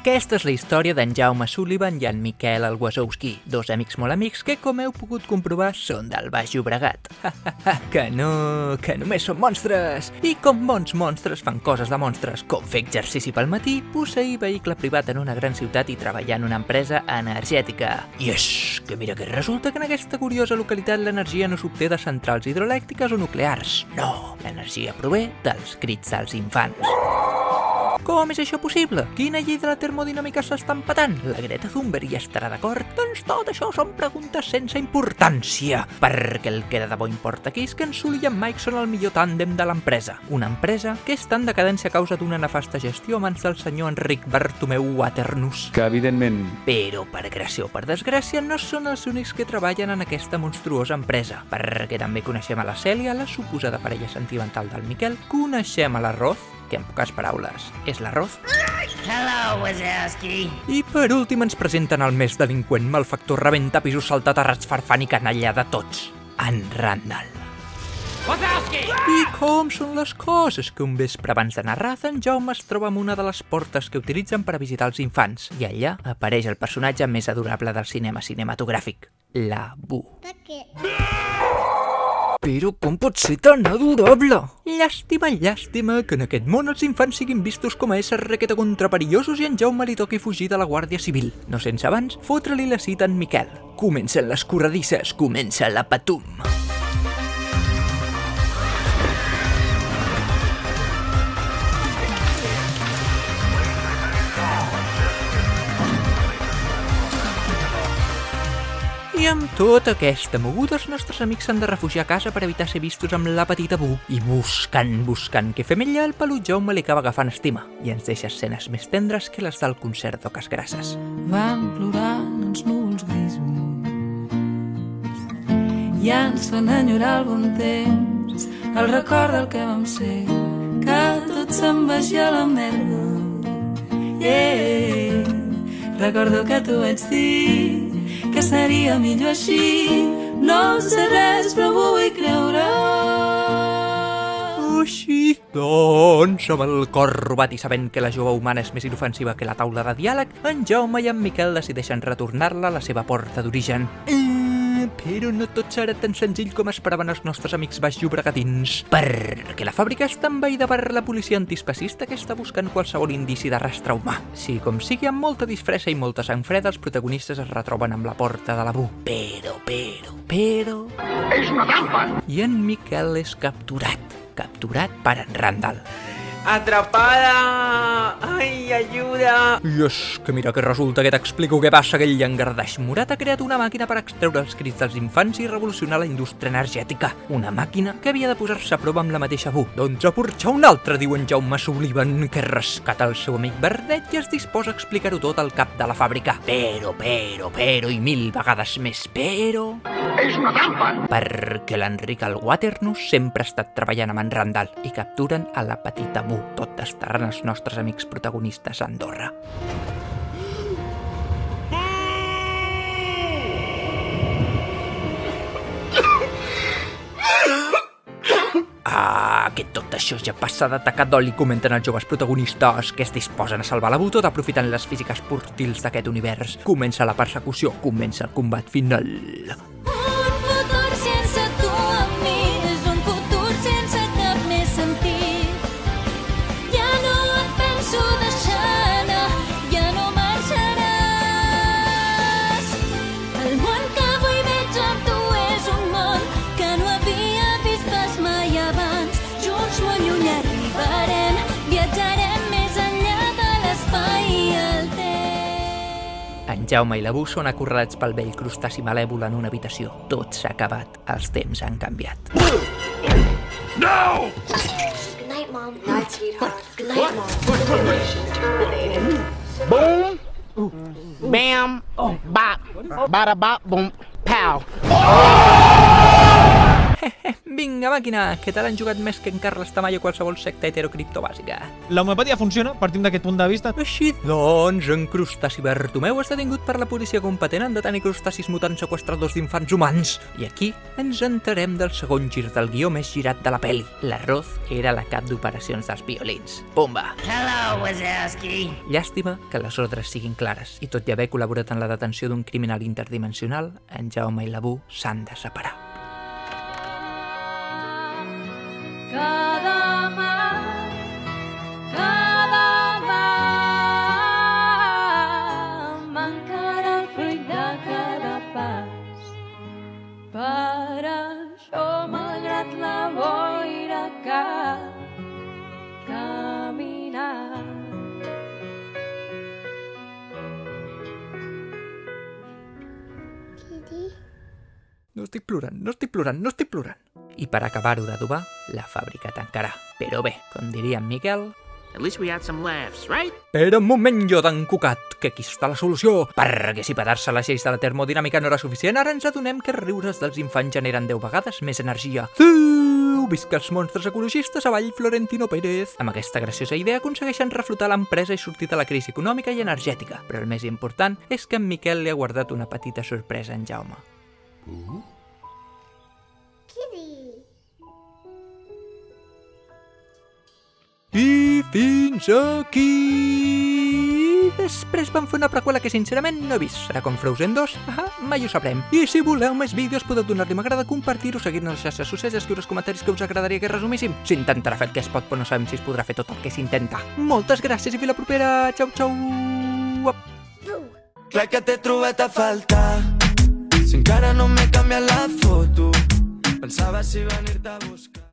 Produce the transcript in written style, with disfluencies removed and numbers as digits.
Aquesta és la història d'en Jaume Sullivan i en Miquel el Wazowski, dos amics molt amics que, com heu pogut comprovar, són del Baix Llobregat. Que només són monstres! I com bons monstres fan coses de monstres, com fer exercici pel matí, posseir vehicle privat en una gran ciutat i treballar en una empresa energètica. I és que mira que resulta que en aquesta curiosa localitat l'energia no s'obté de centrals hidroelèctriques o nuclears. No, l'energia prové dels crits dels infants. Com és això possible? Quina llei de la termodinàmica s'està empatant? La Greta Thunberg hi estarà d'acord? Doncs tot això són preguntes sense importància, perquè el que de debò importa aquí és que en Sully i en Mike són el millor tàndem de l'empresa. Una empresa que està en decadència a causa d'una nefasta gestió a mans del senyor Enric Bartomeu Waternus. Que evidentment... Però, per gràcia o per desgràcia, no són els únics que treballen en aquesta monstruosa empresa, perquè també coneixem a la Cèlia, la suposada parella sentimental del Miquel, coneixem a l'Arroz, que en poques paraules és l'Arroz. Hello, Wazowski. I per últim ens presenten el més delinqüent, malfactor, rebenta pisos, saltaterrats, farfant i canalla de tots, en Randall. Wazowski! I com són les coses que un vespre abans d'anar a Raza, en Jaume es troba amb una de les portes que utilitzen per a visitar els infants, i allà apareix el personatge més adorable del cinema cinematogràfic, la Bu. Però com pot ser tan adorable? Llàstima que en aquest món els infants siguin vistos com a éssers requeta contraperillosos i en Jaume li toqui fugir de la Guàrdia Civil, no sense abans fotre-li la cita en Miquel. Comencen les corredisses, comença la patum. I amb tota aquesta moguda, els nostres amics s'han de refugiar a casa per evitar ser vistos amb la petita Bu. I buscant què fem ella, el pelut Jaume li acaba agafant estima i ens deixa escenes més tendres que les del concert d'Oques Grasses. Van plorant els núvols grisos i ens fan enyorar el bon temps, el record del que vam ser, que tot se'n vagi a la merda. Yeah. Recordo que t'ho vaig dir, que seria millor així. No sé res, però ho vull creure. Així, doncs, amb el cor robat i sabent que la jove humana és més inofensiva que la taula de diàleg, en Jaume i en Miquel decideixen retornar-la a la seva porta d'origen. Però no tot serà tan senzill com esperaven els nostres amics baix-llobregatins, perquè la fàbrica està envaïda per la policia antiespecista que està buscant qualsevol indici de rastre humà. Sí, com sigui, amb molta disfressa i molta sang freda, els protagonistes es retroben amb la porta de la Bu. Però... És una trampa! I en Miquel és capturat per en Randall. Atrapada! Ai, ajuda! I és que mira que resulta que t'explico què passa. Aquell llangardaix morat ha creat una màquina per extreure els crits dels infants i revolucionar la indústria energètica. Una màquina que havia de posar-se a prova amb la mateixa Bu. Doncs a porxar un altre, diu en Jaume Sullivan, que rescata el seu amic verdet i es disposa a explicar-ho tot al cap de la fàbrica. Però, i mil vegades més però... És una trampa! Perquè l'Enric el Waternus sempre ha estat treballant amb en Randall i capturen a la petita Bu, tot desterrant els nostres amics protagonistes a Andorra. Que tot això ja passa de tacar d'oli, comenten els joves protagonistes, que es disposen a salvar la Bu tot aprofitant les físiques portils d'aquest univers. Comença la persecució, comença el combat final. Un futur sense tu amb mi és un futur sense cap més sentit. Ja no et penso deixar anar, ja no marxaràs. El món que avui veig amb tu és un món que no havia vist pas mai abans. Junts molt lluny arribarem, viatjarem més enllà de l'espai i el temps. En Jaume i la Bu són acorralats pel vell crustaci malèvol en una habitació. Tot s'ha acabat, els temps han canviat. No! Good night, Mom. Good night, sweetheart. Good night, Mom. Boom! Bam! Bop! Bada bop! Boom! Pow! Vinga, màquina, que te l'han jugat més que en Carles Tamayo qualsevol secta heterocripto bàsica. L'homeopatia funciona, partim d'aquest punt de vista. Així doncs, en Crustaci Bartomeu està detingut per la policia competent en detenir crustacis mutants seqüestradors d'infants humans. I aquí ens enterem del segon gir del guió més girat de la peli. L'Arroz era la cap d'operacions dels violins. Pumba! Hello, Wazowski. Llàstima que les ordres siguin clares i tot i haver col·laborat en la detenció d'un criminal interdimensional, en Jaume i la Bu s'han de separar. Cada mà mancarà el fruit de cada pas. Per això, malgrat la boira que caminar. No estic plorant. I per acabar-ho d'adobar, la fàbrica tancarà. Però bé, com diria en Miquel... At least we had some laughs, right? Però un moment, jo d'en Cucat, que aquí està la solució. Perquè si pedar-se les lleis de la termodinàmica no era suficient, ara ens adonem que riures dels infants generen 10 vegades més energia. Visca els monstres ecologistes, avall Florentino Pérez. Amb aquesta graciosa idea aconsegueixen reflotar l'empresa i sortir de la crisi econòmica i energètica. Però el més important és que en Miquel li ha guardat una petita sorpresa a en Jaume. I fins aquí! Després van fer una preqüela que sincerament no he vist. Serà com Frozen 2? Mai ho sabrem. I si voleu més vídeos podeu donar-li m'agrada, compartir-ho, seguir-nos a les xarxes socials i escriure els comentaris que us agradaria que resumíssim. S'intentarà fer el que es pot, però no sabem si es podrà fer tot el que s'intenta. Moltes gràcies i fins la propera. Xau, xau! Clar que t'he trobat a faltar. Si encara no m'he canviat la foto, pensava si venir-te a buscar.